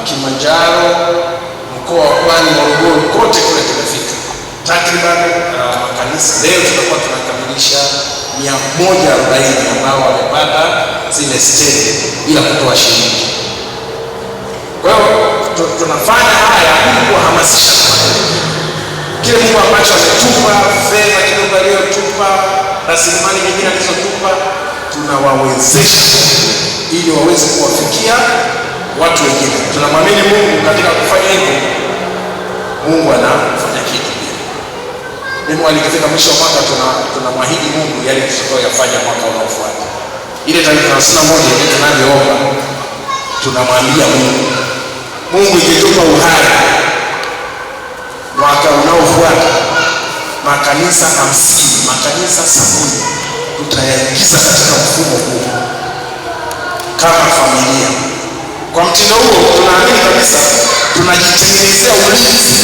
Kilimanjaro, mkoa wa Pwani, Morogoro, kote kule tumefika. Takriban kanisa leo tutakuwa tunakamilisha 140 ambao wamepata zile stendi bila kutoa shilingi. Kwa hiyo tunafanya haya ili kuhamasisha kile Mungu ambacho ametupa, fedha kidogo aliyotupa, rasilimali nyingine alizotupa, tunawawezesha ili waweze kuwafikia watu wengine. Tunamwamini Mungu katika kufanya hivyo. Mungu anafanya kitu. Mimi alikifika mwisho wa mwaka tunamwahidi Mungu yale tutakayoyafanya mwaka unaofuata. Ile tarehe 31 ile tunavyoomba, tunamwambia Mungu, Mungu ikitupa uhai mwaka unaofuata, makanisa 50, makanisa 70 tutayaingiza katika mfumo huu kama familia. Kwa mtindo huo tunaamini kabisa tunajitengenezea ulinzi.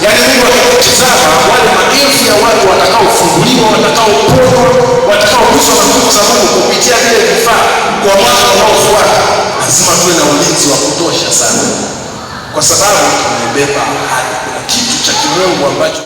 Yaani Mungu akitutazama, wale maelfu ya watu watakaofunguliwa, watakaoponywa, watakaoguswa na nguvu za Mungu kupitia vile vifaa kwa mwaka unaofuata, lazima tuwe na ulinzi wa kutosha sana, kwa sababu tumebeba ahadi. Kuna kitu cha kimungu ambacho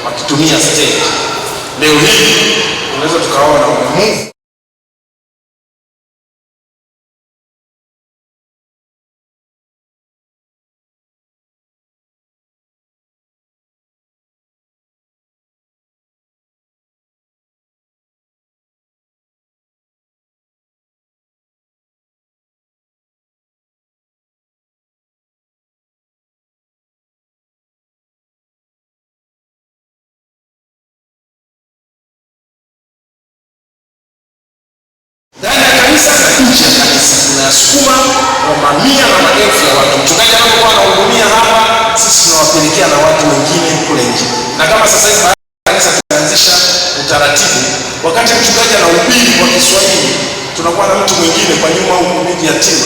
wakitumia stage. Leo hii unaweza tukaona Mungu ndani ya kanisa na nje ya kanisa tunasukuma kwa mamia na maelfu ya watu. Mchungaji anapokuwa anahudumia hapa, sisi tunawapelekea na watu wengine kule nje. Na kama sasa hivi kanisa tunaanzisha utaratibu, wakati mchungaji anahubiri kwa Kiswahili, tunakuwa na mtu mwingine kwa nyuma huko media team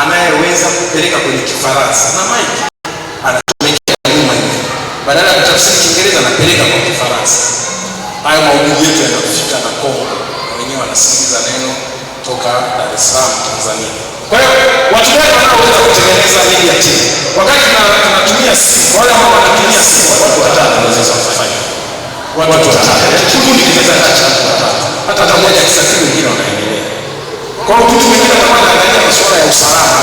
anayeweza kupeleka kwenye Kifaransa na mic anatumekea nyuma hivi, badala ya kutafsiri Kiingereza anapeleka kwa Kifaransa. Hayo mahubiri yetu yanafika na Kongo, wenyewe wanasikiliza neno toka Dar es Salaam, Tanzania. Kwa hiyo watu wengi wanaoweza kutengeneza media team, wakati tunatumia simu, wale ambao wanatumia simu, watu watatu wanaweza kufanya. Watu watatu, kikundi kinaweza kuacha hata mmoja akisafiri, wengine wanaendelea. Kwa hiyo kitu kingine kama anaangalia masuala ya usalama,